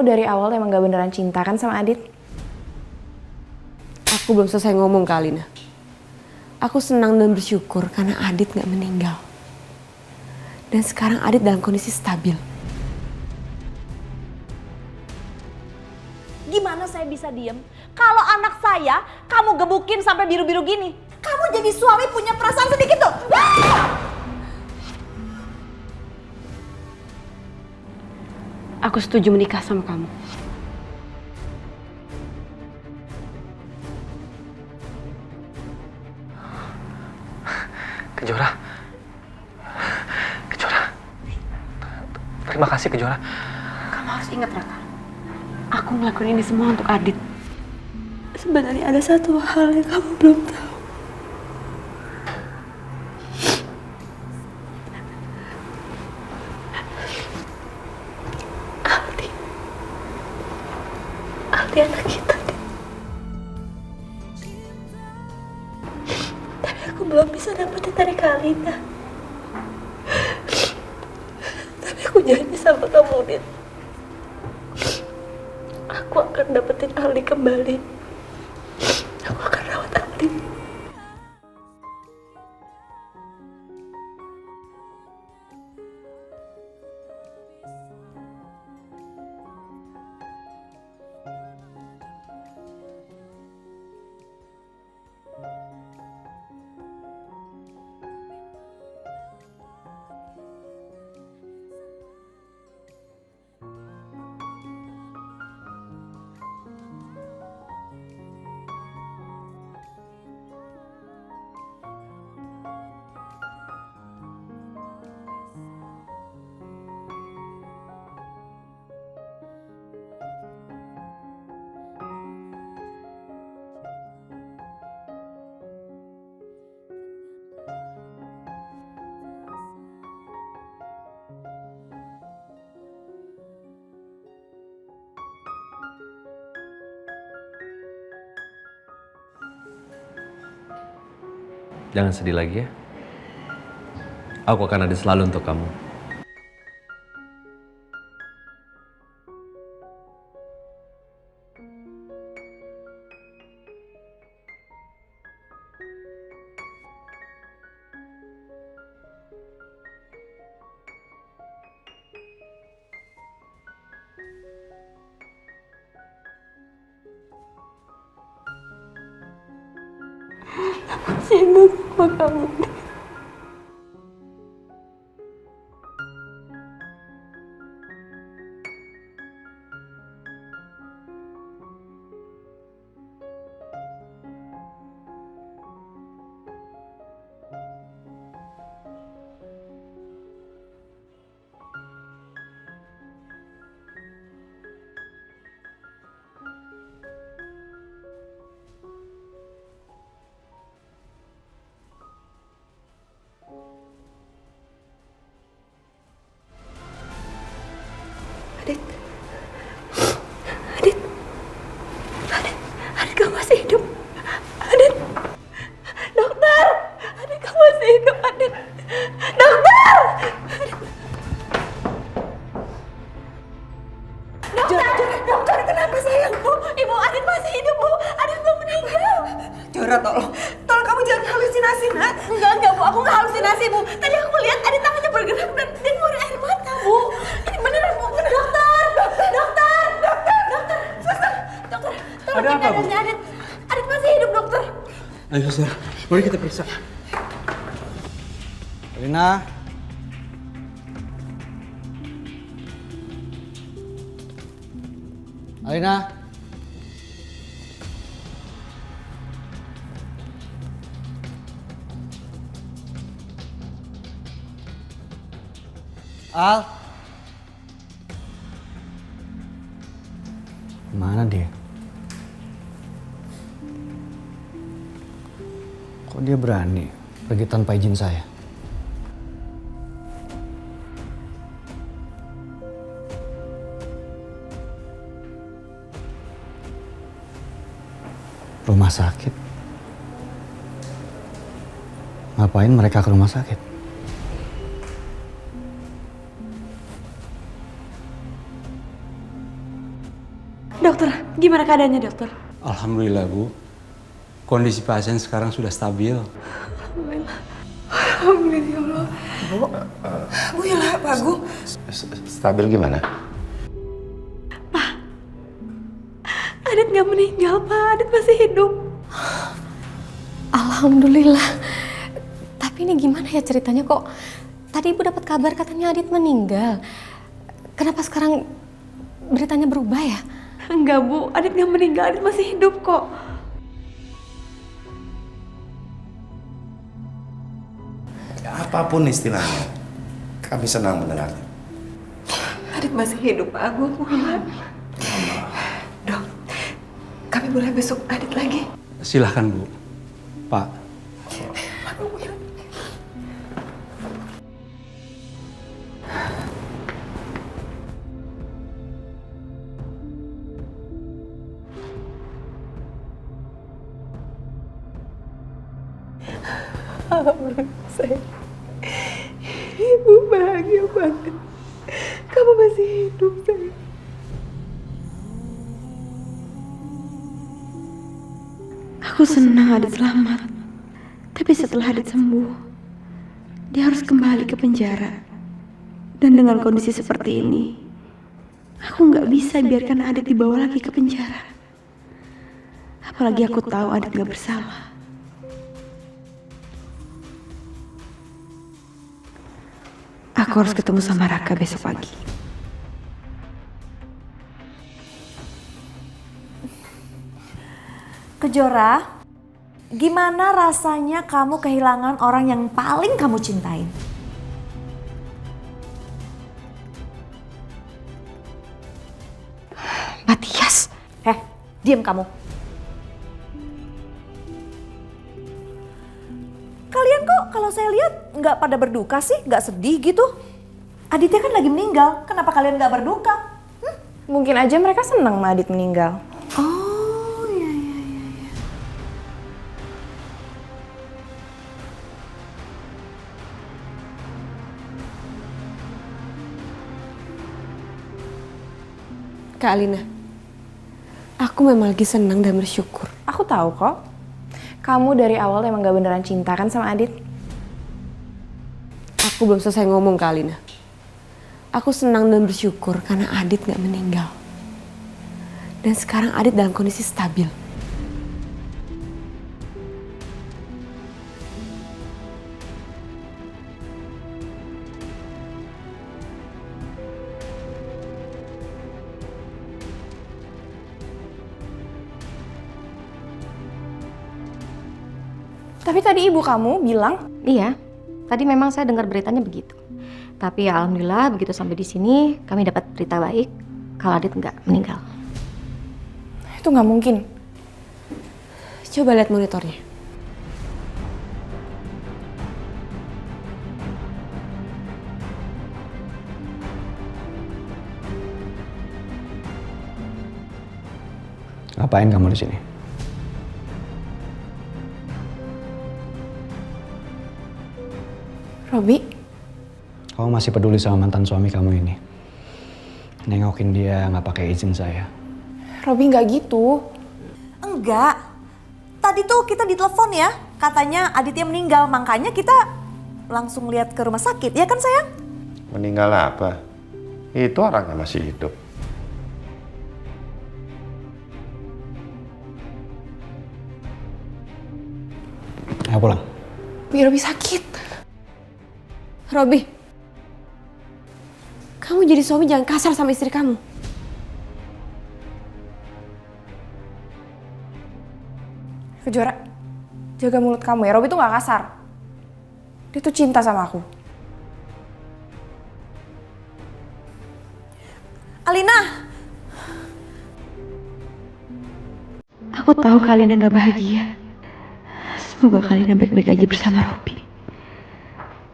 kamu dari awal emang gak beneran cinta kan sama Adit? Aku belum selesai ngomong ke Alina. Aku senang dan bersyukur karena Adit gak meninggal. Dan sekarang Adit dalam kondisi stabil. Gimana saya bisa diem kalau anak saya kamu gebukin sampai biru-biru gini? Kamu jadi suami punya perasaan sedikit tuh. Aku setuju menikah sama kamu. Kejora. Terima kasih Kejora. Kamu harus ingat Raka. Aku ngelakuin ini semua untuk Adit. Sebenarnya ada satu hal yang kamu belum tahu. Aldi anak kita. Tapi aku belum bisa dapetin dari Kalina. Tapi aku janji sama kamu, Dit. Aku akan dapetin Aldi kembali. Aku akan rawat Aldi. Jangan sedih lagi ya. Aku akan ada selalu untuk kamu. Cinta sama kamu. Adit. Adit. Adit. Adit, kamu masih hidup. Adit. Dokter. Adit, kamu masih hidup, Adit. Dokter. Adit. Dokter, kenapa sayang Bu? Ibu Adit masih hidup Bu. Adit belum meninggal. Jora, tolong kamu jangan halusinasi, Nak. Enggak Bu, aku nggak halusinasi Bu. Tadi aku lihat Adit tangannya bergerak dan dia ngeluarin air mata Bu. Ini beneran Bu. Dokter, tolong Ada apa, Bu? keadaannya Adit. Adit masih hidup dokter. Ayo, suster. Mari kita periksa. Alina. Alina. Al. Mana dia? Kok dia berani pergi tanpa izin saya? Rumah sakit? Ngapain mereka ke rumah sakit? Gimana keadaannya dokter? Alhamdulillah Bu, kondisi pasien sekarang sudah stabil. Alhamdulillah ya Allah. Bu Yola, Pak Agung. Stabil gimana? Adit nggak meninggal, Pak. Adit masih hidup. Alhamdulillah. Tapi ini gimana ya ceritanya kok? Tadi Ibu dapat kabar katanya Adit meninggal. Kenapa sekarang beritanya berubah ya? Enggak, Bu. Adit nggak meninggal. Adit masih hidup kok. Apapun istilahnya, kami senang mendengarnya. Adit masih hidup, Pak Agung. Bu Yola. Dok, kami boleh besok Adit lagi? Silahkan Bu. Pak. Sayang, Ibu bahagia banget. Kamu masih hidup, sayang. Aku senang Adit selamat. Tapi setelah Adit sembuh, dia harus kembali ke penjara. Dan dengan kondisi seperti ini, aku nggak bisa biarkan Adit dibawa lagi ke penjara. Apalagi aku tahu Adit nggak bersalah. Aku harus ketemu sama Raka besok pagi. Kejora, gimana rasanya kamu kehilangan orang yang paling kamu cintain? Matias. Diam kamu. Kalian kok kalau saya lihat nggak pada berduka sih, nggak sedih gitu. Aditya kan lagi meninggal, kenapa kalian nggak berduka? Mungkin aja mereka senang sama Adit meninggal. Oh, iya. Kak Alina, aku memang lagi senang dan bersyukur. Aku tahu kok. Kamu dari awal emang gak beneran cinta kan sama Adit? Aku belum selesai ngomong, Kak Alina. Aku senang dan bersyukur karena Adit gak meninggal. Dan sekarang Adit dalam kondisi stabil. Tapi tadi ibu kamu bilang, Iya, tadi memang saya dengar beritanya begitu. Tapi ya alhamdulillah begitu sampai di sini kami dapat berita baik kalau Adit nggak meninggal. itu nggak mungkin. Coba lihat monitornya. Ngapain kamu di sini? Robi, Kamu masih peduli sama mantan suami kamu ini? Nengokin dia nggak pakai izin saya. Robi nggak gitu. Enggak. Tadi tuh kita ditelepon ya, katanya Aditya meninggal, makanya kita langsung lihat ke rumah sakit, ya kan sayang? Meninggal apa? Itu orangnya masih hidup. Ayo pulang. Robi sakit. Robi, kamu jadi suami jangan kasar sama istri kamu. Kejora, jaga mulut kamu ya. Robi tuh nggak kasar. Dia tuh cinta sama aku. Alina, Aku tahu kalian gak bahagia. Semoga kalian baik-baik aja bersama Robi.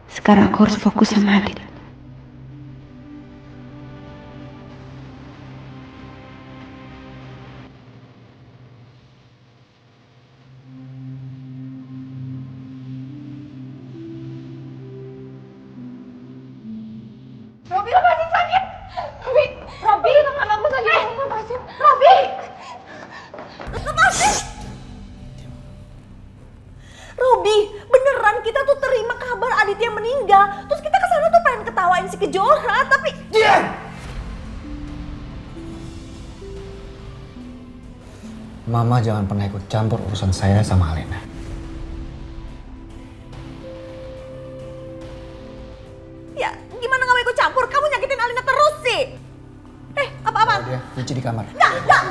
Sekarang aku harus fokus sama Adit. Robi lepasin sakit. Robi, lepasin sakit. Robi, Robi, beneran kita tuh terima kabar Aditya meninggal. Terus kita kesana tuh pengen ketawain si Kejora, tapi... Diam! Mama jangan pernah ikut campur urusan saya sama Alena. Ya, gimana gak mau ikut campur? Kamu nyakitin Alina terus sih. Apa-apa? Dia cuci di kamar. Enggak.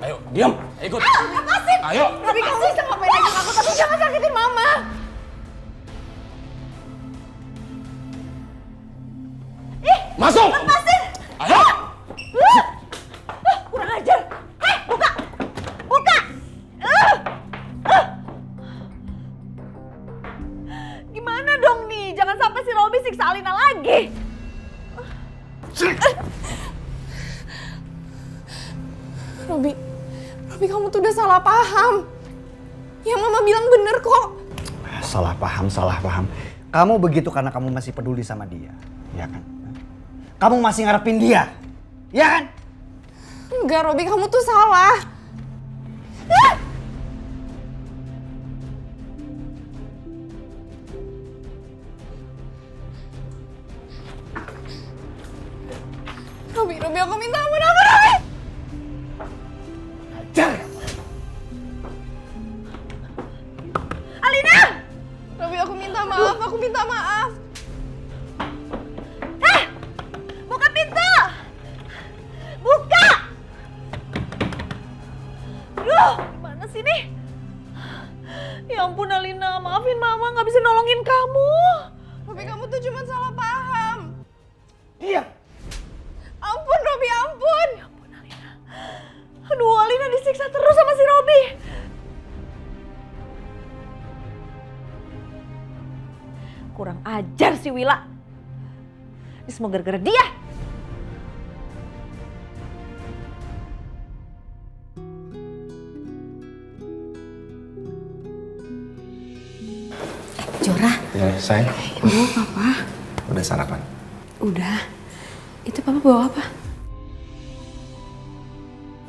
Ayo, diam. Ikut. Lepasin. Ayo. Robi, kamu bisa ngapain aja aku, tapi jangan sakitin Mama. Masuk. Lepasin. Ayo. Kurang ajar. Buka. Gimana dong nih? Jangan sampai si Robi siksa Alina lagi. Robi, kamu tuh udah salah paham. Yang Mama bilang bener kok. Salah paham. Kamu begitu karena kamu masih peduli sama dia, ya kan? Kamu masih ngarepin dia, ya kan? Enggak, Robi, kamu tuh salah. Robi, aku minta ampun, Robi! Ajar! Alina! Robi, aku minta maaf. Buka pintu! Buka! Duh, gimana sih nih? Ya ampun Alina, maafin Mama gak bisa nolongin kamu. Robi, kamu tuh cuma salah paham. Diam! Ampun, Robi, ampun! Aduh, Alina disiksa terus sama si Robi. Kurang ajar si Wila. Ini semua gara-gara dia. Jora, Ya, sayang. Ibu, Papa. Udah sarapan? Udah. Itu Papa bawa apa?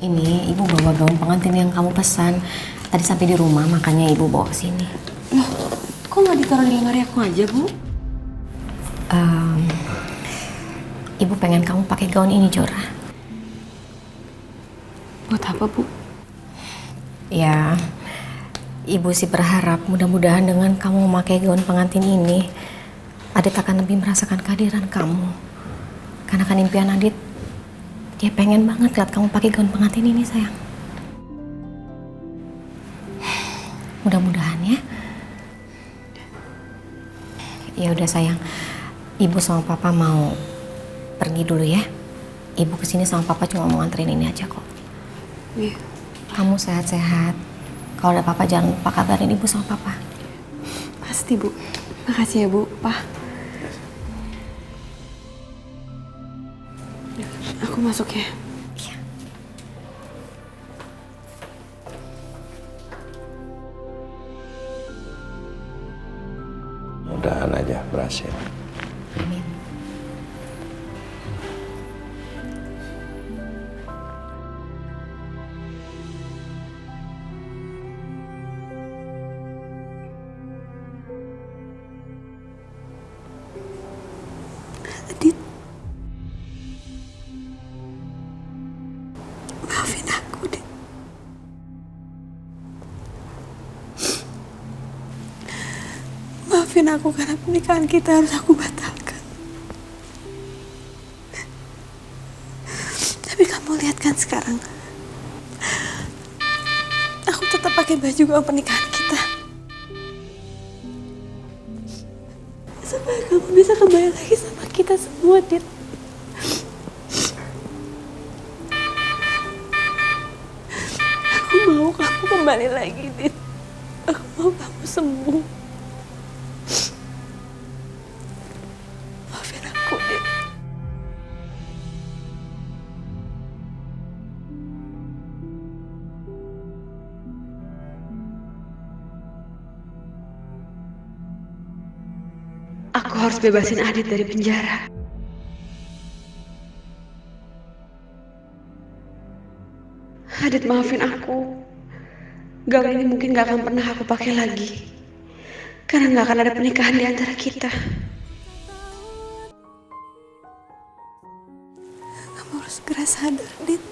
ini Ibu bawa gaun pengantin yang kamu pesan. Tadi sampai di rumah, makanya Ibu bawa ke sini. Loh, kok nggak ditaruh di lemari aku aja, Bu? Ibu pengen kamu pakai gaun ini, Jora. Buat apa, Bu? Ya, Ibu sih berharap mudah-mudahan dengan kamu memakai gaun pengantin ini, Adit akan lebih merasakan kehadiran kamu. Karena kan impian Adit, dia pengen banget lihat kamu pakai gaun pengantin ini, sayang. Mudah-mudahan ya. Ya udah sayang, Ibu sama Papa mau pergi dulu ya. Ibu kesini sama Papa cuma mau nganterin ini aja kok. Iya. Kamu sehat-sehat. Kalau ada apa-apa jangan lupa kabarin Ibu sama Papa. Pasti, Bu. Makasih ya, Bu. Pak. Aku masuk ya. Iya. Mudahan aja berhasil. Amin. Adit. Maafin aku, Dit. Maafin aku karena pernikahan kita harus aku batalkan. Tapi kamu lihat kan sekarang. Aku tetap pakai baju gaun pernikahan kita. Supaya kamu bisa kembali lagi sama kita semua, Dit. Aku mau kamu kembali lagi, Dit. Aku mau kamu sembuh. Maafin aku, Dit. Aku harus bebasin Adit dari penjara. Adit, maafin aku. Gaun ini mungkin gak akan pernah aku pakai lagi. Karena nggak akan ada pernikahan di antara kita. Kamu harus segera sadar, Dit.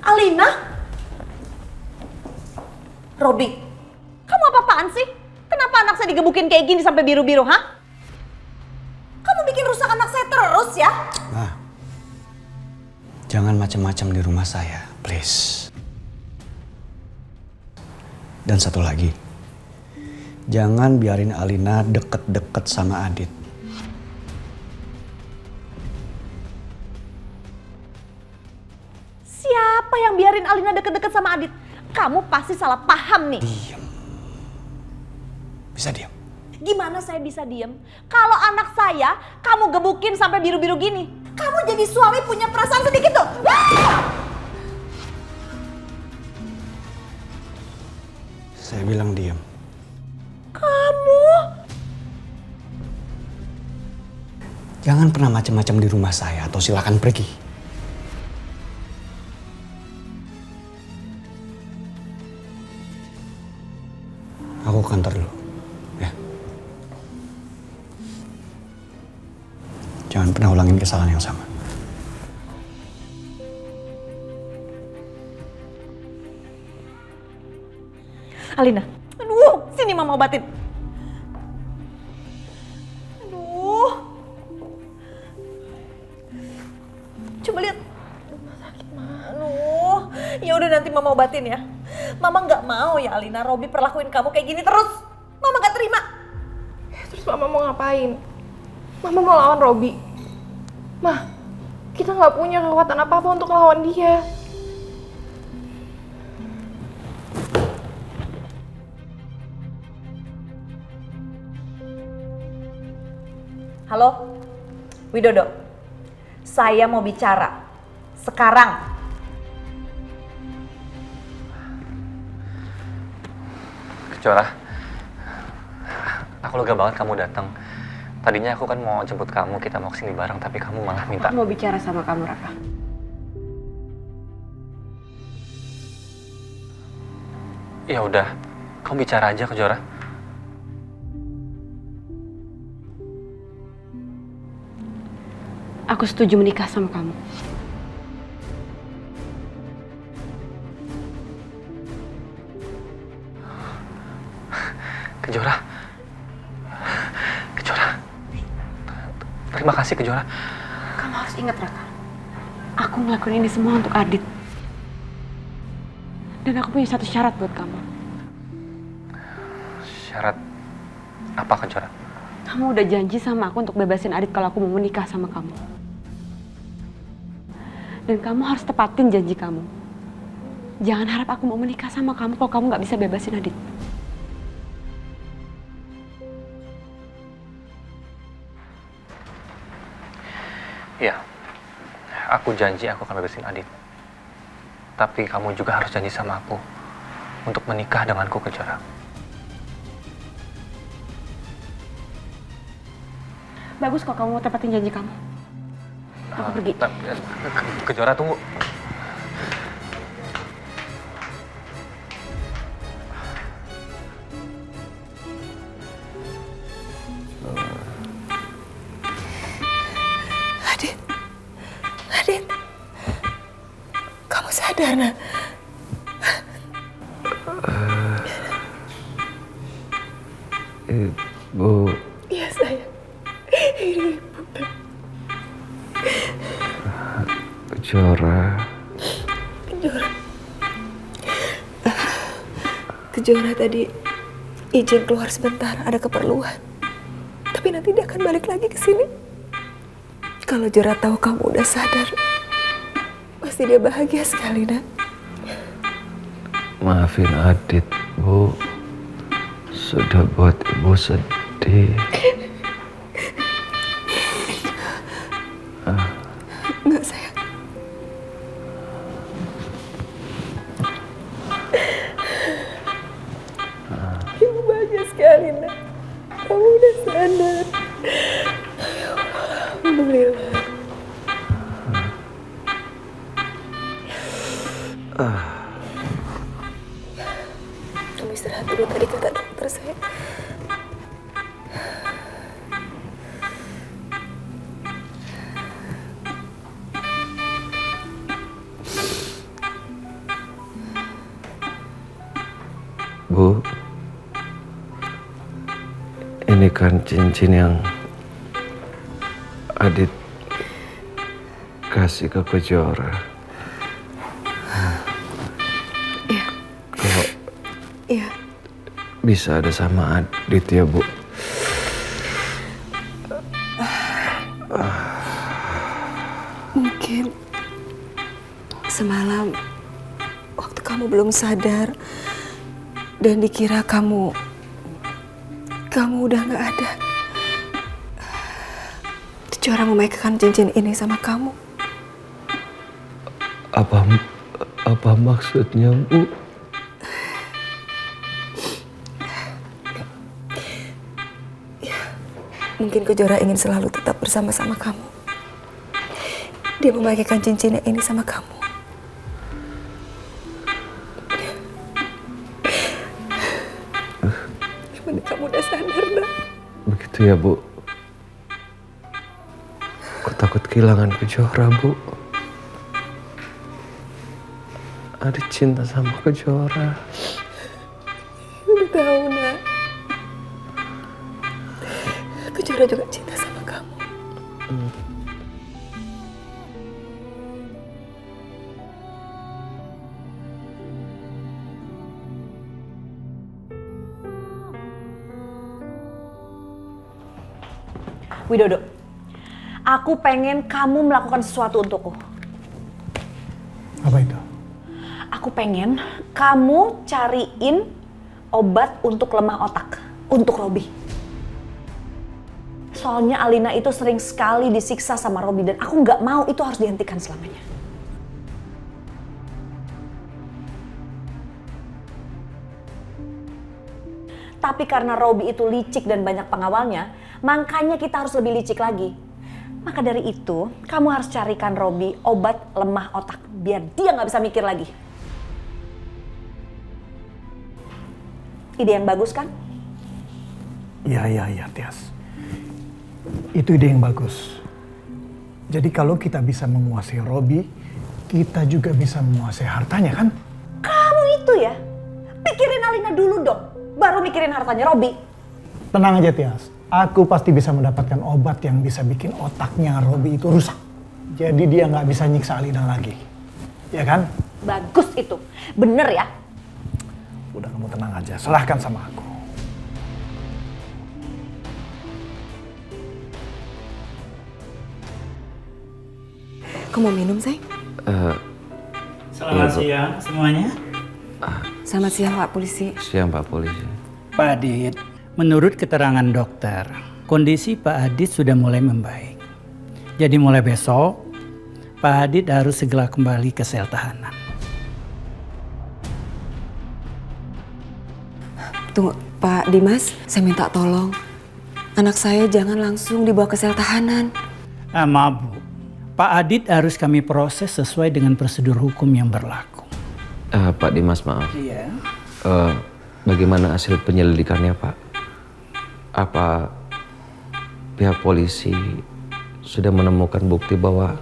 Alina? Robi, kamu apa-apaan sih? Kenapa anak saya digebukin kayak gini sampai biru-biru, ha? Kamu bikin rusak anak saya terus ya? Nah, jangan macam-macam di rumah saya, please. Dan satu lagi, jangan biarin Alina deket-deket sama Adit. Siapa yang biarin Alina deket-deket sama Adit? Kamu pasti salah paham nih. Diam. Bisa diam? Gimana saya bisa diem? Kalau anak saya kamu gebukin sampai biru-biru gini. Kamu jadi suami punya perasaan sedikit tuh. Saya bilang diam. Kamu? Jangan pernah macam-macam di rumah saya atau silakan pergi. Aku ke kantor dulu, ya. Jangan pernah ulangin kesalahan yang sama. Alina, aduh, sini mama obatin. Aduh. Coba lihat. Aduh, ya udah nanti mama obatin ya. Mama nggak mau ya Alina, Robi perlakuin kamu kayak gini terus. Mama nggak terima. Terus mama mau ngapain? Mama mau lawan Robi. Mah, kita nggak punya kekuatan apa-apa untuk lawan dia. Halo, Widodo. Saya mau bicara. Sekarang. Kecoa, aku lega banget kamu datang. Tadinya aku kan mau jemput kamu, kita mau kesini bareng, tapi kamu malah minta. Aku mau bicara sama kamu, Raka. Ya udah, kamu bicara aja, Kecoa. Aku setuju menikah sama kamu. Kecoa. Terima kasih, Kecoa. Kamu harus ingat, Raka. Aku ngelakuin ini semua untuk Adit. Dan aku punya satu syarat buat kamu. Syarat apa, Kecoa? Kamu udah janji sama aku untuk bebasin Adit kalau aku mau menikah sama kamu. Dan kamu harus tepatin janji kamu. Jangan harap aku mau menikah sama kamu kalau kamu gak bisa bebasin Adit. Iya, aku janji aku akan bebasin Adit. Tapi kamu juga harus janji sama aku untuk menikah denganku, Kecoa. Bagus kok kamu tepatin janji kamu. Aku pergi. Kecoa, tunggu. Adit. Adit. Kamu sadar, nak? Ibu. Iya, sayang. Ini Ibu. Kejora. Kejora tadi izin keluar sebentar, ada keperluan. Tapi nanti dia akan balik lagi ke sini. Kalau Jora tahu kamu udah sadar, pasti dia bahagia sekali, nak. Maafin Adit, Bu. Sudah buat Ibu sedih. Enggak, sayang. Ibu bahagia sekali, nak. Kamu udah sadar. Ya Allah, alhamdulillah. Kamu istirahat dulu, tadi kata dokter, sayang. Bu, ini kan cincin yang Adit kasih ke Kejora. Iya. Kalau Iya. bisa ada sama Adit ya, Bu. Mungkin semalam waktu kamu belum sadar dan dikira kamu udah nggak ada, Kejora memainkan cincin ini sama kamu. Apa maksudnya, Bu? Mungkin Kejora ingin selalu tetap bersama-sama kamu. Dia memainkan cincinnya ini sama kamu. Gimana kamu udah sadar, nak? Begitu ya, Bu. Aku takut kehilangan Kejora, Bu. Adit cinta sama Kejora. Udah tahu, nak. Kejora juga cinta sama kamu. Widodo, aku pengen kamu melakukan sesuatu untukku. Apa itu? Aku pengen kamu cariin obat untuk lemah otak untuk Robi. Soalnya Alina itu sering sekali disiksa sama Robi dan aku nggak mau itu harus dihentikan selamanya. Tapi karena Robi itu licik dan banyak pengawalnya, makanya kita harus lebih licik lagi. Maka dari itu, kamu harus carikan Robi obat lemah otak biar dia nggak bisa mikir lagi. Ide yang bagus kan? Iya, Tias. Itu ide yang bagus. Jadi kalau kita bisa menguasai Robi, kita juga bisa menguasai hartanya, kan? Kamu itu ya, pikirin Alina dulu dong, baru mikirin hartanya Robi. Tenang aja, Tias. Aku pasti bisa mendapatkan obat yang bisa bikin otaknya Robi itu rusak. Jadi dia nggak bisa nyiksa Alina lagi. Ya kan? Bagus itu, bener ya. Udah, kamu tenang aja, serahkan sama aku. Kamu mau minum, sayang? Selamat siang semuanya. Selamat siang, Pak Polisi. Siang, Pak Polisi. Pak Adit, menurut keterangan dokter, kondisi Pak Adit sudah mulai membaik. Jadi mulai besok, Pak Adit harus segera kembali ke sel tahanan. Tunggu, Pak Dimas, saya minta tolong. Anak saya jangan langsung dibawa ke sel tahanan. Maaf, Bu. Pak Adit harus kami proses sesuai dengan prosedur hukum yang berlaku. Pak Dimas, maaf. Iya. Bagaimana hasil penyelidikannya, Pak? Apa pihak polisi sudah menemukan bukti bahwa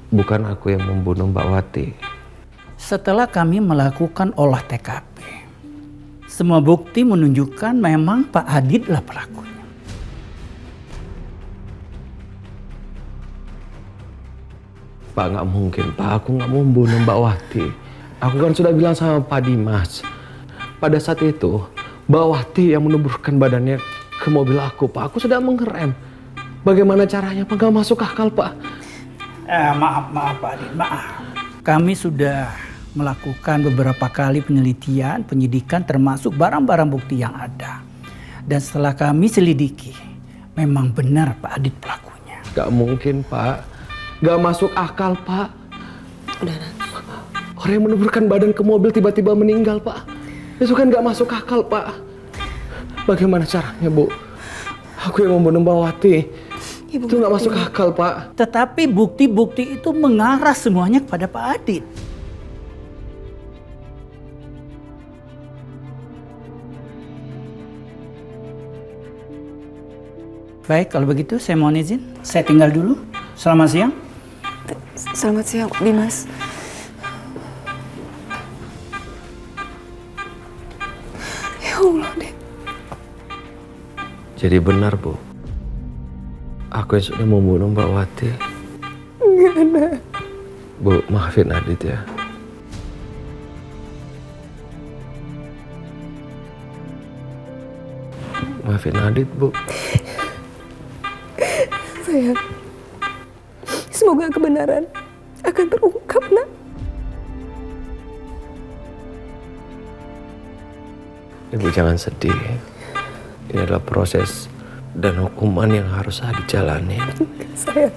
bukan aku yang membunuh Mbak Wati. Setelah kami melakukan olah TKP, semua bukti menunjukkan memang Pak Aditlah pelakunya. Pak, nggak mungkin, Pak. Aku nggak mau membunuh Mbak Wati. Aku kan sudah bilang sama Pak Dimas. Pada saat itu, Mbak Wati yang menuburkan badannya ke mobil aku, Pak. Aku sudah mengerem. Bagaimana caranya, Pak? Nggak masuk akal, Pak. Maaf Pak Adit, maaf. Kami sudah melakukan beberapa kali penelitian, penyidikan termasuk barang-barang bukti yang ada. Dan setelah kami selidiki, memang benar Pak Adit pelakunya. Nggak mungkin, Pak. Nggak masuk akal, Pak. Udah, Orang yang menuburkan badan ke mobil tiba-tiba meninggal, Pak. Itu kan nggak masuk akal, Pak. Bagaimana caranya, Bu? Aku yang membunuh Mbak Wati. Itu nggak masuk akal, Pak. Tetapi bukti-bukti itu mengarah semuanya kepada Pak Adit. Baik, kalau begitu saya mohon izin. Saya tinggal dulu. Selamat siang. Selamat siang, Dimas. Ya Allah, Dek. Jadi benar, Bu. Aku yang sudah membunuh Mbak Wati. Enggak ada. Bu, maafin Adit ya. Maafin Adit, Bu. Sayang, semoga kebenaran akan terungkap, Nak. Ibu jangan sedih. Ini adalah proses dan hukuman yang harus Adit jalani. Sayang.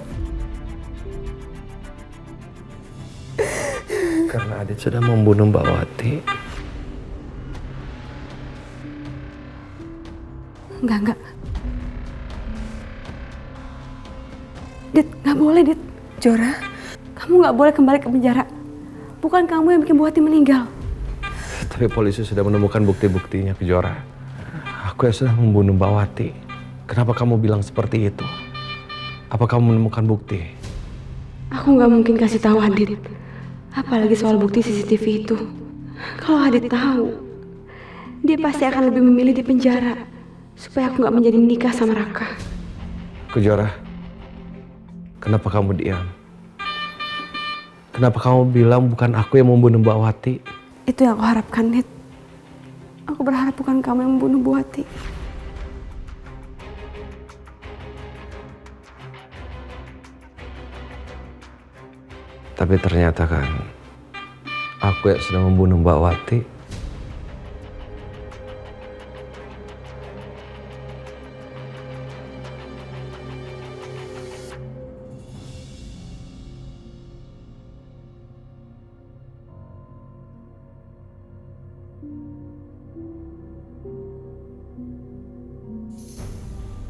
Karena Adit sudah membunuh Mbak Wati. Enggak. Dit, nggak boleh, Dit. Jora, Kamu nggak boleh kembali ke penjara. Bukan kamu yang bikin Bu Wati meninggal. Tapi polisi sudah menemukan bukti-buktinya, Kejora. Aku yang sudah membunuh Mbak Wati. Kenapa kamu bilang seperti itu? Apa kamu menemukan bukti? Aku nggak mungkin kasih tahu Adit. Apalagi soal bukti CCTV itu. Kalau Adit tahu, dia pasti akan lebih memilih di penjara supaya aku nggak menjadi nikah sama Raka. Kejora, kenapa kamu diam? Kenapa kamu bilang bukan aku yang membunuh Mbak Wati? Itu yang aku harapkan, Dit. Aku berharap bukan kamu yang membunuh Bu Wati. Tapi ternyata kan, aku yang sudah membunuh Mbak Wati.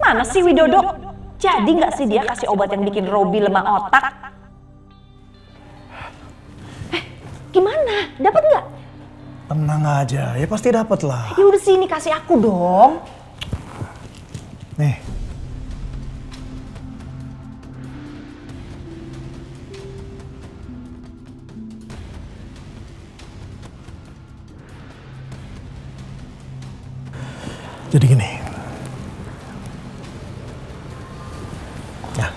Mana sih Widodo? Jadi nggak sih dia kasih obat yang bikin Robi lemah otak? Gimana? Dapat nggak? Tenang aja, ya pasti dapat lah. Ya udah sini kasih aku dong. Nih. Jadi gini. Ya.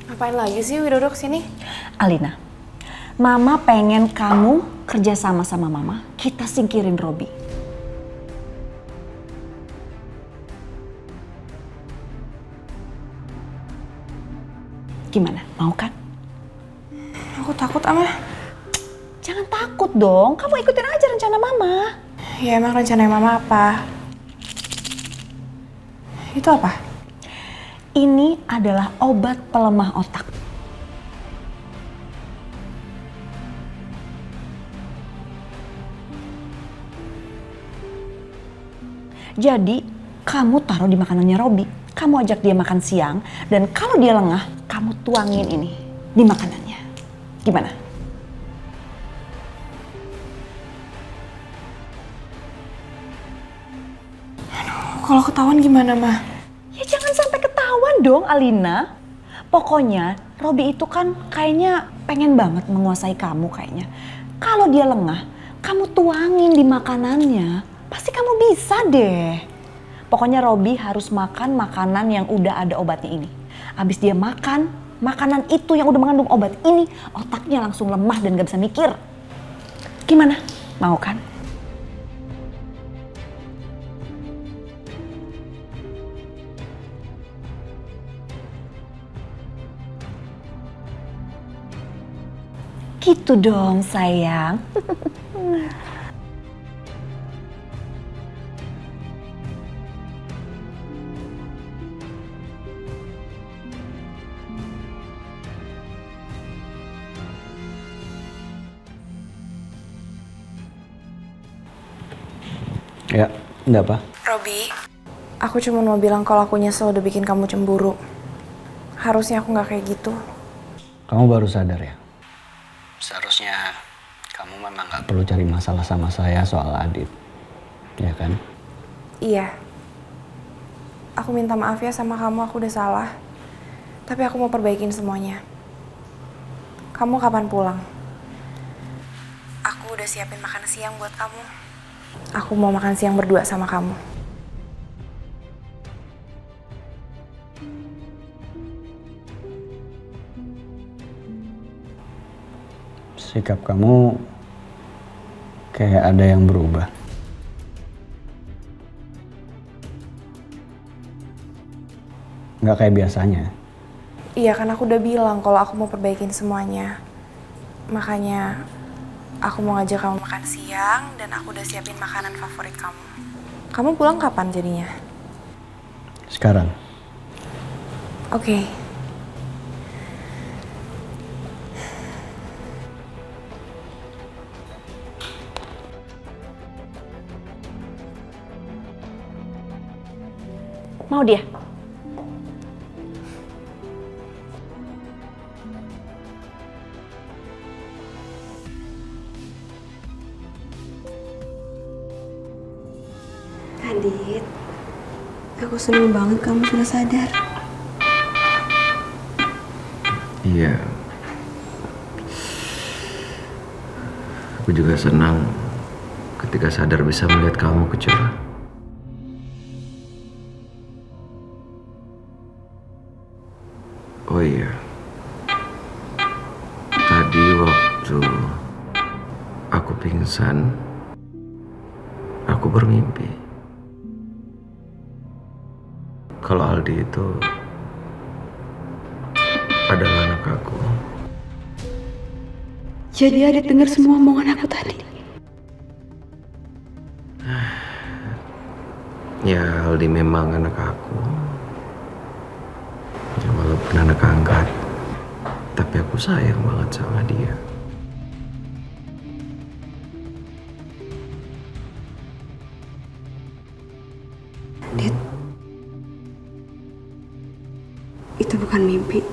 Ngapain lagi sih Widodo kesini? Alina, Mama pengen kamu kerja sama Mama. Kita singkirin Robi. Gimana? Mau kan? Aku takut, Ama. Jangan takut dong. Kamu ikutin aja rencana Mama. Ya emang rencana Mama apa? Itu apa? Ini adalah obat pelemah otak. Jadi, kamu taruh di makanannya Robi. Kamu ajak dia makan siang, dan kalau dia lengah, kamu tuangin ini di makanannya. Gimana? Kalau ketahuan gimana, Ma? Ya jangan sampai ketahuan dong, Alina. Pokoknya Robi itu kan kayaknya pengen banget menguasai kamu kayaknya. Kalau dia lengah, kamu tuangin di makanannya. Pasti kamu bisa deh. Pokoknya Robi harus makan makanan yang udah ada obatnya ini. Abis dia makan makanan itu yang udah mengandung obat ini, otaknya langsung lemah dan gak bisa mikir. Gimana? Mau kan? Gitu dong sayang. Ya, enggak apa? Robi, aku cuma mau bilang kalau aku nyesel udah bikin kamu cemburu. Harusnya aku nggak kayak gitu. Kamu baru sadar ya? Seharusnya kamu memang nggak perlu cari masalah sama saya soal Adit. Ya kan? Iya. Aku minta maaf ya sama kamu, aku udah salah. Tapi aku mau perbaikin semuanya. Kamu kapan pulang? Aku udah siapin makan siang buat kamu. Aku mau makan siang berdua sama kamu. Sikap kamu kayak ada yang berubah. Nggak kayak biasanya. Iya kan aku udah bilang kalau aku mau perbaikin semuanya. Makanya aku mau ngajak kamu makan siang dan aku udah siapin makanan favorit kamu. Kamu pulang kapan jadinya? Sekarang. Oke. Mau dia? Adit, aku seneng banget kamu sudah sadar. Iya. Aku juga senang ketika sadar bisa melihat kamu kecewa. Oh iya. Tadi waktu aku pingsan, aku bermimpi kalau Aldi itu adalah anak aku. Jadi Adit dengar semua omongan aku tadi. Ya, Aldi memang anak aku. Ya, walaupun anak angkat, tapi aku sayang banget sama dia. Adit, itu bukan mimpi.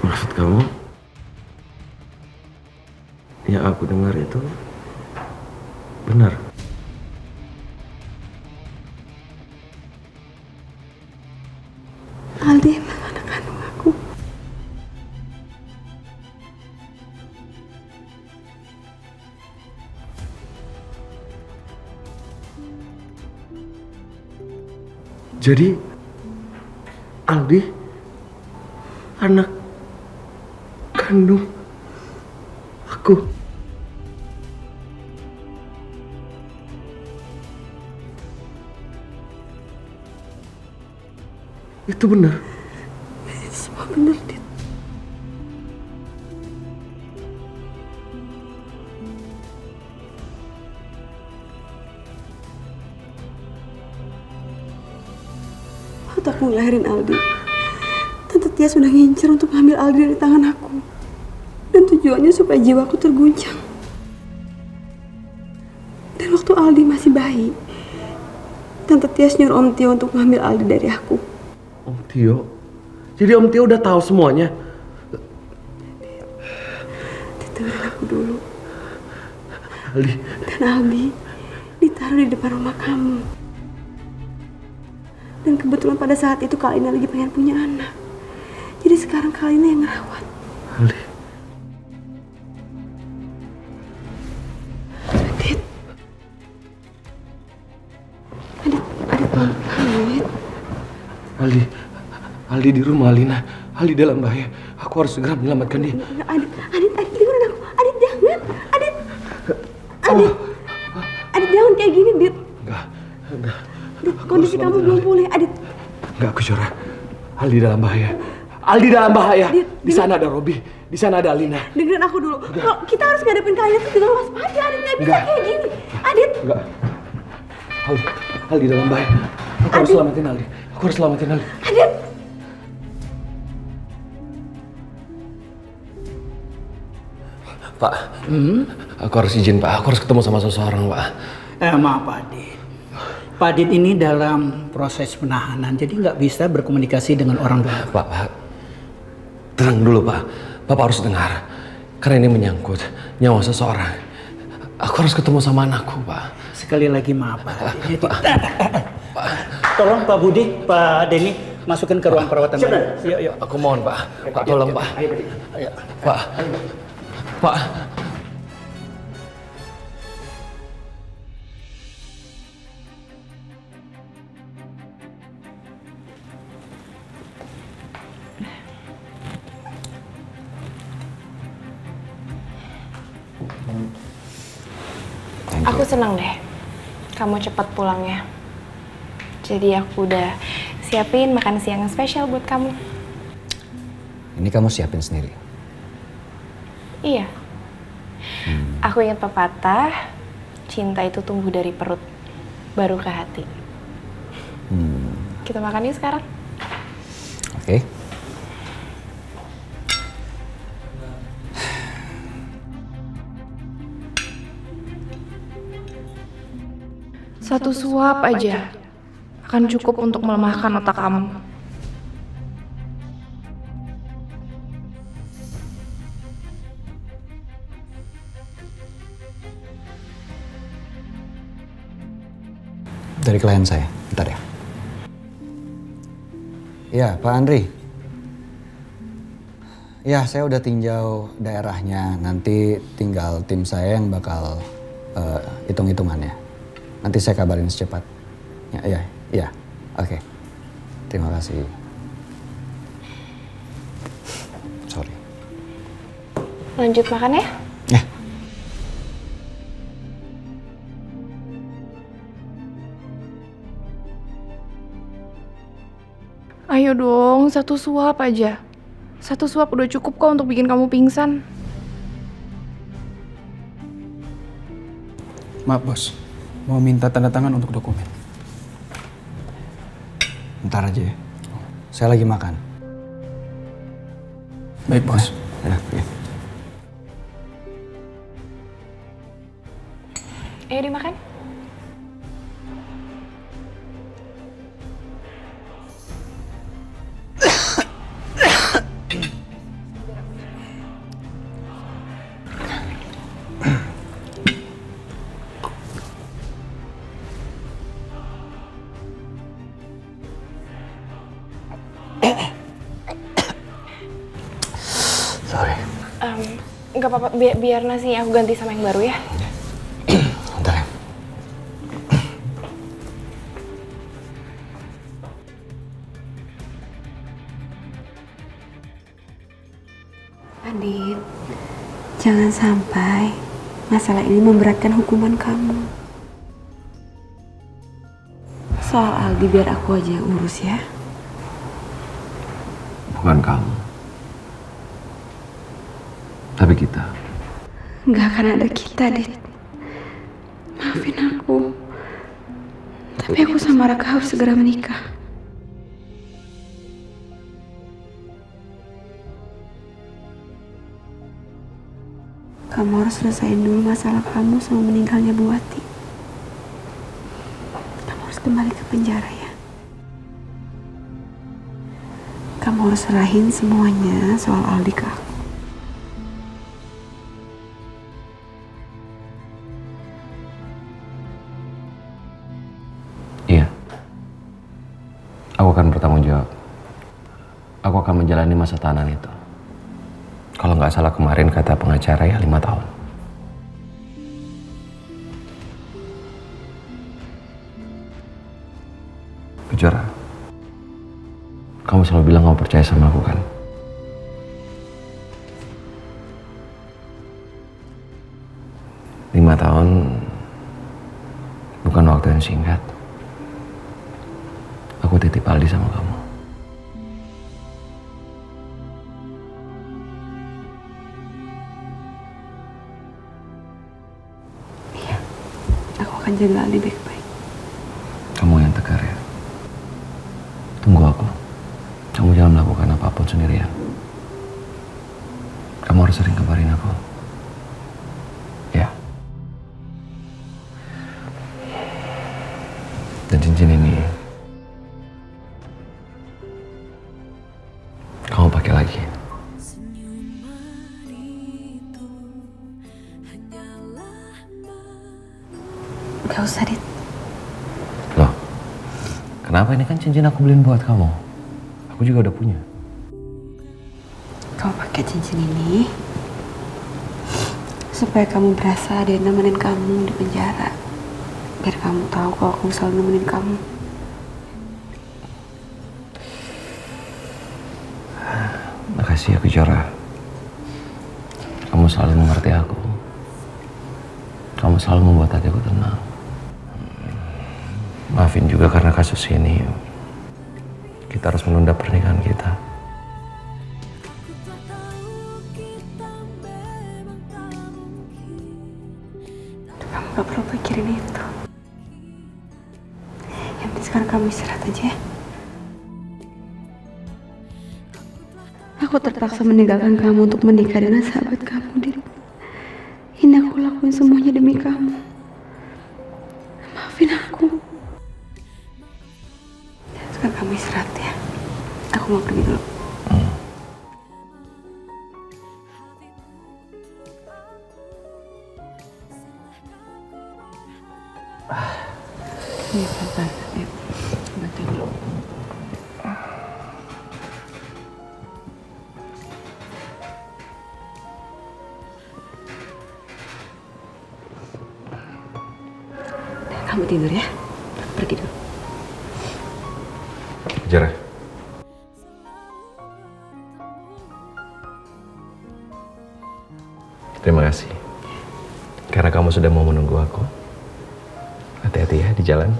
Maksud kamu? Yang aku dengar itu benar. Aldi emang anak kandung aku. Jadi Aldi anak kandung aku. Itu benar. Itu semua benar, Dit. Waktu aku ngelahirin Aldi, Tante Tia sudah ngincer untuk ngambil Aldi dari tangan aku. Dan tujuannya supaya jiwaku terguncang. Dan waktu Aldi masih bayi, Tante Tias nyuruh Om Tio untuk ngambil Aldi dari aku. Om Tio? Jadi Om Tio udah tahu semuanya? Dengerin aku dulu. Aldi. Dan Aldi ditaruh di depan rumah kamu. Dan kebetulan pada saat itu Kak Alina lagi pengen punya anak. Jadi sekarang Kak Alina yang ngerawat. Ali. Adit pelan-pelan, Adit. Aldi di rumah Alina. Aldi dalam bahaya. Aku harus segera menyelamatkan dia. Adit, dengerin aku. Adit, jangan. Adit, jangan kayak gini, Dit. Enggak. Dit, kondisi kamu belum pulih, Adit. Enggak, aku Syura. Aldi dalam bahaya. Aldi dalam bahaya. Di sana ada Robi. Di sana ada Alina. Dengerin aku dulu. Kalau kita harus ngadepin kalian tuh dengan waspada, Adit. Nggak bisa kayak gini. Adit. Enggak. Aldi dalam bahaya. Aku harus selamatin Aldi. Adit. Pak, aku harus izin Pak. Aku harus ketemu sama seseorang Pak. Maaf Pak Adit. Pak Adit ini dalam proses penahanan, jadi nggak bisa berkomunikasi dengan orang dulu. Pak, tenang dulu Pak. Bapak harus dengar. Karena ini menyangkut nyawa seseorang. Aku harus ketemu sama anakku Pak. Sekali lagi maaf Pak Adit. Tolong Pak Budi, Pak Denny, masukkan ke ruang perawatan. Yuk. Aku mohon Pak. Pak tolong Pak. Ayo. Pak. Aku senang deh kamu cepat pulangnya. Jadi aku udah siapin makan siang yang spesial buat kamu. Ini kamu siapin sendiri? Iya. Aku ingat pepatah, cinta itu tumbuh dari perut, baru ke hati. Kita makan yuk sekarang. Oke. Satu suap aja akan cukup untuk melemahkan otak kamu. Dari klien saya, bentar ya. Ya, Pak Andri. Ya, saya udah tinjau daerahnya. Nanti tinggal tim saya yang bakal hitung-hitungannya. Nanti saya kabarin secepatnya. Ya. Oke. Terima kasih. Sorry. Lanjut makan ya? Ya. Ayo dong, satu suap aja. Satu suap udah cukup kok untuk bikin kamu pingsan. Maaf bos, mau minta tanda tangan untuk dokumen. Ntar aja ya. Saya lagi makan. Baik bos. Ya. Ayo dimakan. Sorry. Nggak apa-apa, biar nasi aku ganti sama yang baru ya. Bentar ya. Adit, jangan sampai masalah ini memberatkan hukuman kamu. Soal Aldi biar aku aja yang urus ya. Bukan kamu. Tapi kita. Nggak akan ada kita, Dit. Maafin aku. Tapi aku sama Raka harus segera menikah. Kamu harus selesaiin dulu masalah kamu sama meninggalnya Bu Wati. Kamu harus kembali ke penjara ya. Kamu harus serahin semuanya soal Aldi ke aku. Iya. Aku akan bertanggung jawab. Aku akan menjalani masa tahanan itu. Kalau nggak salah kemarin kata pengacara ya 5 tahun. Kejora, kamu selalu bilang kamu percaya sama aku kan? Lima tahun bukan waktu yang singkat. Aku titip Aldi sama kamu. Iya, aku akan jaga Aldi baik-baik. Kamu yang tegar ya. Tunggu aku. Kamu jangan melakukan apapun sendirian. Kamu harus sering kabarin aku. Ya. Dan cincin ini kamu pakai lagi. Gak usah, Dit. Loh, kenapa? Ini kan cincin aku beliin buat kamu. Aku juga udah punya. Kamu pakai cincin ini supaya kamu berasa dia nemenin kamu di penjara. Biar kamu tahu kalau aku selalu nemenin kamu. Makasih ya Kejora. Kamu selalu mengerti aku. Kamu selalu membuat hatiku tenang. Maafin juga karena kasus ini. Kita harus menunda pernikahan kita. Kamu gak perlu pikirin itu. Yang penting sekarang kamu istirahat aja ya. Aku terpaksa meninggalkan kamu untuk menikah dengan sahabat kamu, Dit. Ini aku lakuin semuanya demi kamu. Maafin aku. Sekarang kamu istirahat ya. Aku mau pergi dulu. Ini pelan-pelan ya. Bantuin dulu. Kamu tidur ya. Pergi dulu. Kejora. Terima kasih. Karena kamu sudah mau menunggu aku. Hati-hati ya di jalan.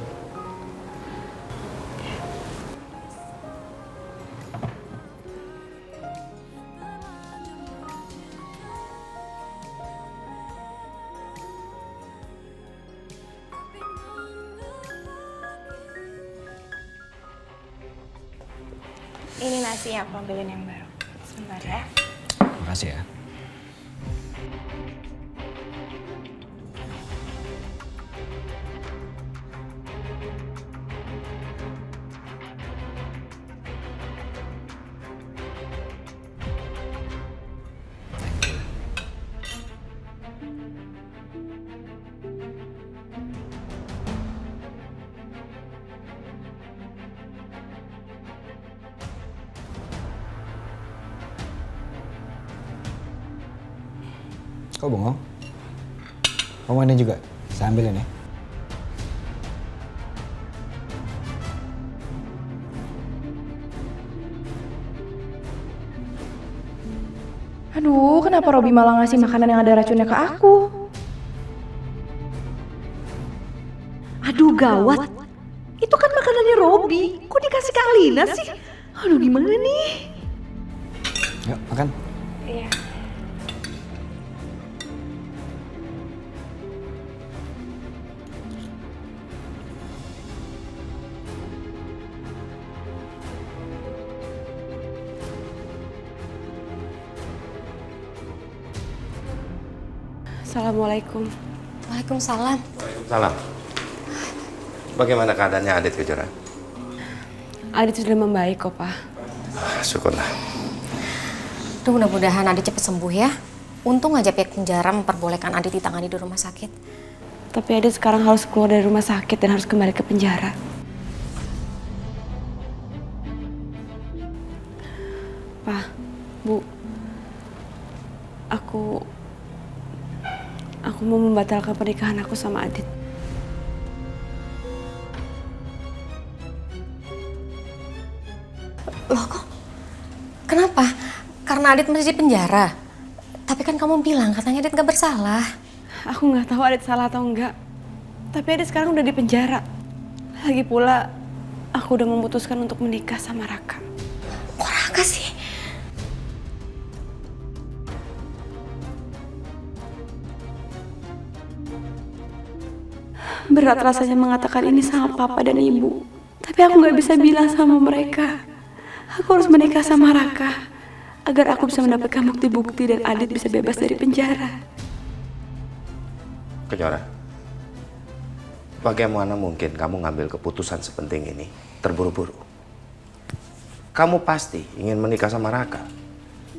Ini nasinya aku ambilin yang baru. Sebentar ya. Makasih ya. Kau bengong? Kamu ini juga? Saya ambilin ya. Aduh, kenapa Robi malah ngasih makanan yang ada racunnya ke aku? Aduh gawat. Itu kan makanannya Robi. Kok dikasih ke Alina sih? Aduh gimana nih? Yuk, makan. Iya. Assalamualaikum. Waalaikumsalam. Salam. Bagaimana keadaannya Adit Kejora? Adit sudah membaik kok, Pak. Syukurlah. Tuh mudah-mudahan Adit cepat sembuh ya. Untung aja pihak penjara memperbolehkan Adit ditangani di rumah sakit. Tapi Adit sekarang harus keluar dari rumah sakit dan harus kembali ke penjara. Aku mau membatalkan pernikahan aku sama Adit. Loh kok? Kenapa? Karena Adit masih di penjara. Tapi kan kamu bilang katanya Adit gak bersalah. Aku nggak tahu Adit salah atau enggak. Tapi Adit sekarang udah di penjara. Lagi pula, aku udah memutuskan untuk menikah sama Raka. Kok Raka sih? Berat rasanya mengatakan ini sama papa dan ibu. Tapi aku nggak bisa bilang sama mereka. Aku harus menikah sama Raka agar aku bisa mendapatkan bukti-bukti dan Adit bisa bebas dari penjara. Kejora, bagaimana mungkin kamu ngambil keputusan sepenting ini terburu-buru? Kamu pasti ingin menikah sama Raka.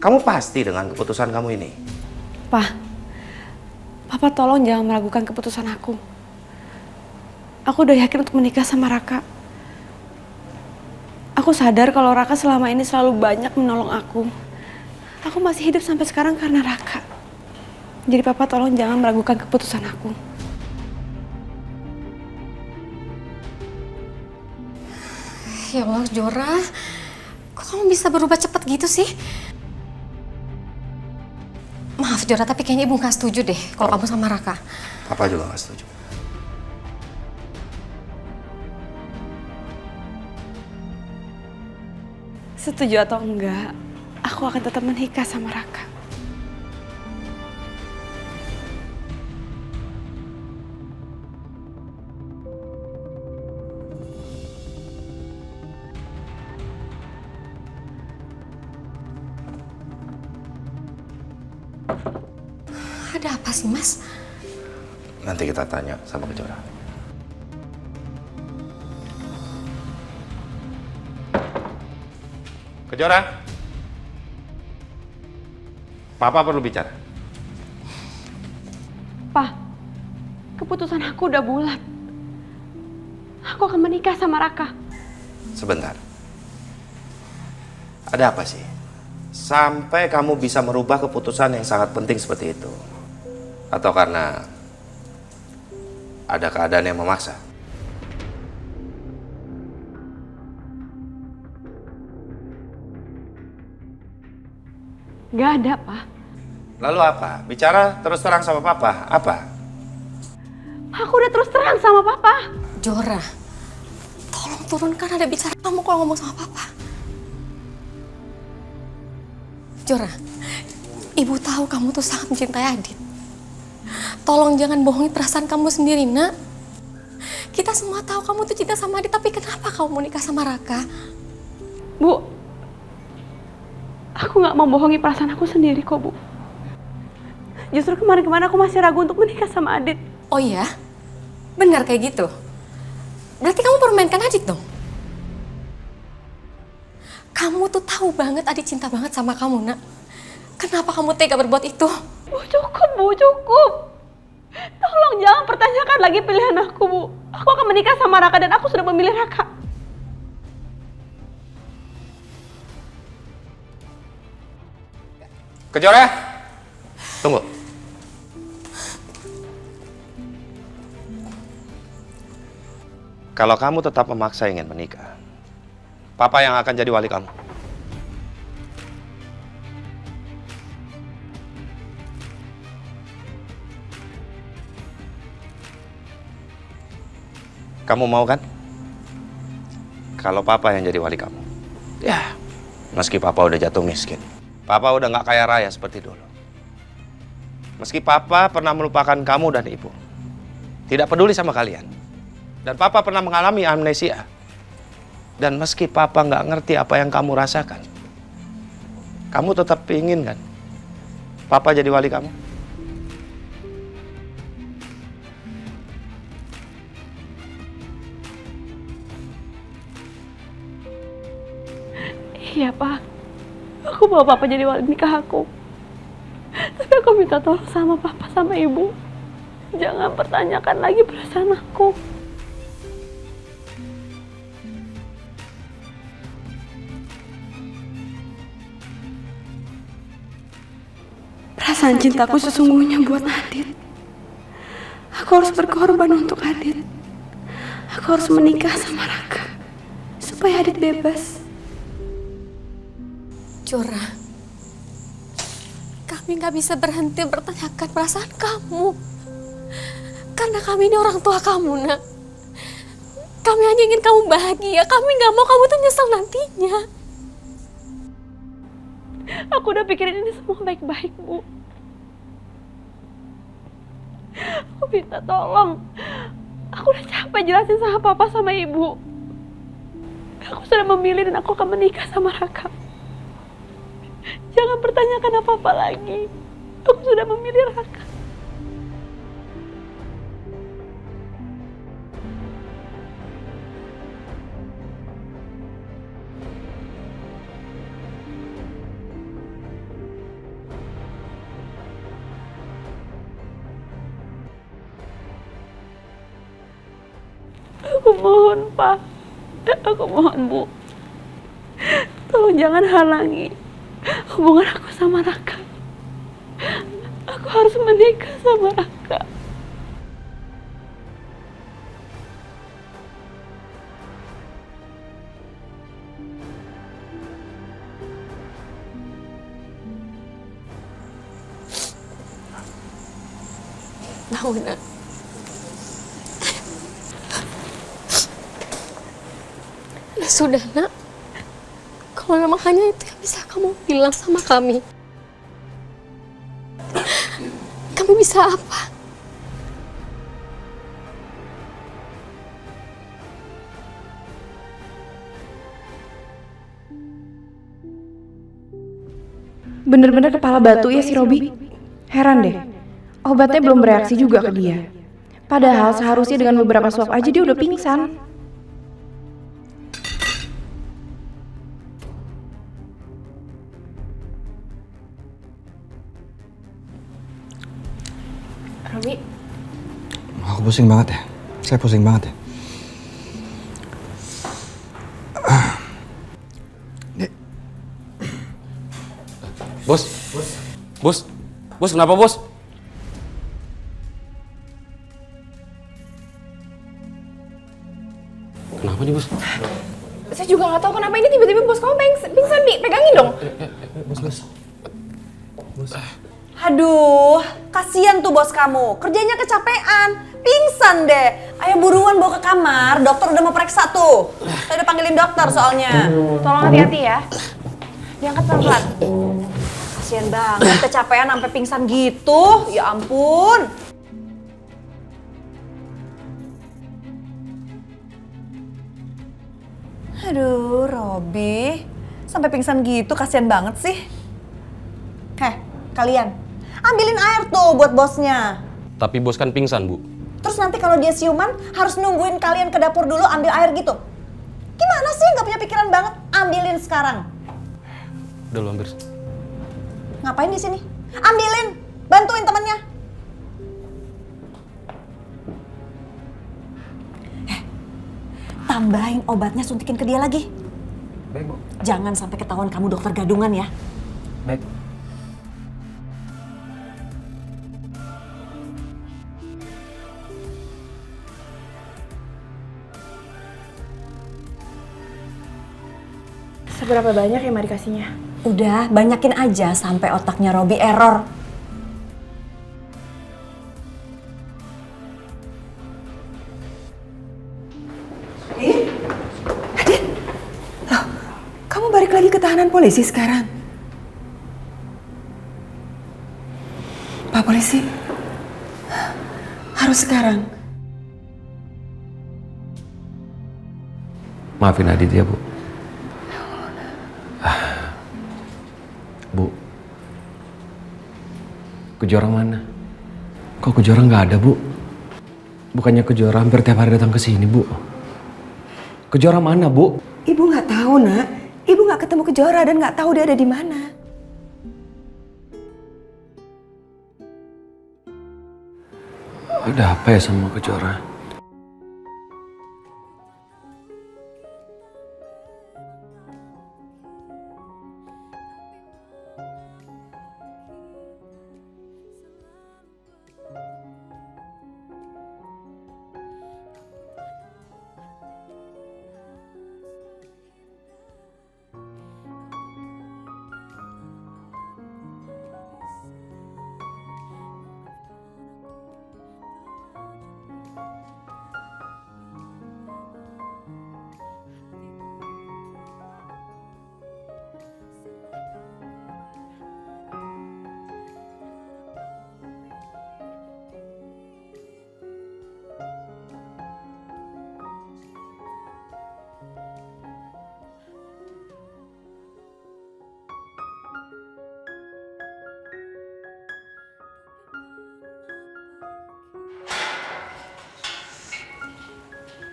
Kamu pasti dengan keputusan kamu ini. Papa tolong jangan meragukan keputusan aku. Aku udah yakin untuk menikah sama Raka. Aku sadar kalau Raka selama ini selalu banyak menolong aku. Aku masih hidup sampai sekarang karena Raka. Jadi papa tolong jangan meragukan keputusan aku. Ya Allah, Jora. Kok kamu bisa berubah cepat gitu sih? Maaf Jora, tapi kayaknya ibu gak setuju deh kalau kamu sama Raka. Papa juga gak setuju. Setuju atau enggak, aku akan tetap menikah sama Raka. Ada apa sih, Mas? Nanti kita tanya sama Kejora. Kejora, Papa perlu bicara. Pa, keputusan aku udah bulat. Aku akan menikah sama Raka. Sebentar. Ada apa sih? Sampai kamu bisa merubah keputusan yang sangat penting seperti itu? Atau karena ada keadaan yang memaksa? Gak ada, Pa. Lalu apa? Bicara terus terang sama Papa. Apa? Aku udah terus terang sama Papa. Jora, tolong turunkan ada bicara kamu kalau ngomong sama Papa. Jora, ibu tahu kamu tuh sangat mencintai Adit. Tolong jangan bohongi perasaan kamu sendiri, nak. Kita semua tahu kamu tuh cinta sama Adit, tapi kenapa kamu mau nikah sama Raka? Bu, aku gak membohongi perasaan aku sendiri kok, Bu. Justru kemarin-kemarin aku masih ragu untuk menikah sama Adit. Oh iya? Benar kayak gitu? Berarti kamu permainkan Adit dong? Kamu tuh tahu banget Adit cinta banget sama kamu, nak. Kenapa kamu tega berbuat itu? Bu, cukup, Bu, cukup. Tolong jangan pertanyakan lagi pilihan aku, Bu. Aku akan menikah sama Raka dan aku sudah memilih Raka. Kejora, tunggu. Kalau kamu tetap memaksa ingin menikah, Papa yang akan jadi wali kamu. Kamu mau kan? Kalau Papa yang jadi wali kamu. Ya, meski Papa udah jatuh miskin. Papa udah nggak kaya raya seperti dulu. Meski Papa pernah melupakan kamu dan Ibu. Tidak peduli sama kalian. Dan Papa pernah mengalami amnesia. Dan meski Papa nggak ngerti apa yang kamu rasakan. Kamu tetap ingin kan? Papa jadi wali kamu? Iya, Pak. Aku bawa Papa jadi wali nikah aku. Tapi aku minta tolong sama Papa sama Ibu. Jangan pertanyakan lagi perasaan aku. Perasaan cintaku sesungguhnya buat Adit Aku harus berkorban untuk Adit. Aku harus menikah sama Raka supaya Adit bebas. Jora, kami nggak bisa berhenti bertanyakan perasaan kamu. Karena kami ini orang tua kamu, nak. Kami hanya ingin kamu bahagia. Kami nggak mau kamu tuh nyesel nantinya. Aku udah pikirin ini semua baik-baik, Bu. Aku minta tolong. Aku udah capek jelasin sama papa sama ibu. Aku sudah memilih dan aku akan menikah sama Raka. Jangan pertanyakan apa-apa lagi. Aku sudah memilih Raka. Aku mohon, Pak. Aku mohon, Bu. Tolong jangan halangi hubungan aku sama Raka. Aku harus menikah sama Raka. Bangun, nak. Ya sudah, nak. Kalau memang hanya itu yang bisa kamu bilang sama kami. Kami bisa apa? Bener-bener kepala batu ya si Robi. Heran deh, obatnya belum bereaksi juga ke dia. Padahal seharusnya dengan beberapa suap aja dia udah pingsan. Robi, Aku pusing banget ya. Saya pusing banget ya. Bos. Bos. Bos, kenapa, Bos? Kenapa nih, Bos? saya juga nggak tahu kenapa ini tiba-tiba bos kamu pingsan, Bi. Pegangin dong. Bos. Aduh, kasihan tuh bos kamu. Kerjanya kecapean, pingsan deh. Ayo buruan bawa ke kamar, dokter udah mau periksa tuh. Saya udah panggilin dokter soalnya. Tolong hati-hati ya. Diangkat pelan-pelan. Kasihan banget, kecapean sampai pingsan gitu. Ya ampun. Aduh, Robi. Sampai pingsan gitu, kasihan banget sih. Heh, kalian. Ambilin air tuh buat bosnya. Tapi bos kan pingsan, Bu. Terus nanti kalau dia siuman, harus nungguin kalian ke dapur dulu ambil air gitu. Gimana sih, nggak punya pikiran banget? Ambilin sekarang. Udah lu ambil. Ngapain di sini? Ambilin, bantuin temennya. Tambahin obatnya, suntikin ke dia lagi. Baik, Bu. Jangan sampai ketahuan kamu dokter gadungan ya. Baik. Seberapa banyak ya Mari kasihnya? Udah, banyakin aja sampai otaknya Robi error. Kamu balik lagi ke tahanan polisi sekarang? Pak polisi, harus sekarang. Maafin Adit ya, Bu. Bu, Kejora mana? Kok Kejora nggak ada, Bu? Bukannya Kejora hampir tiap hari datang ke sini, Bu. Kejora mana, Bu? Ibu nggak tahu, Nak. Ibu nggak ketemu Kejora dan nggak tahu dia ada di mana. Ada apa ya sama Kejora?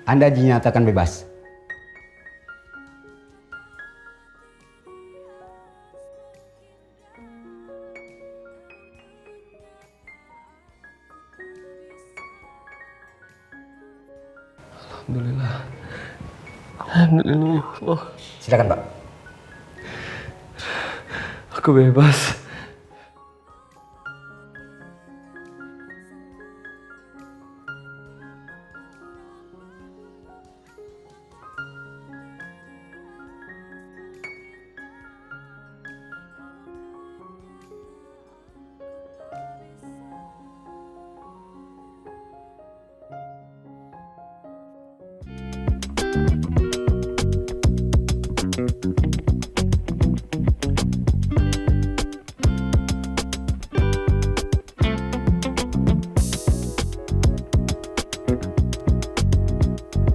Anda dinyatakan bebas. Alhamdulillah. Alhamdulillah ya Allah. Silakan, Pak. Aku bebas.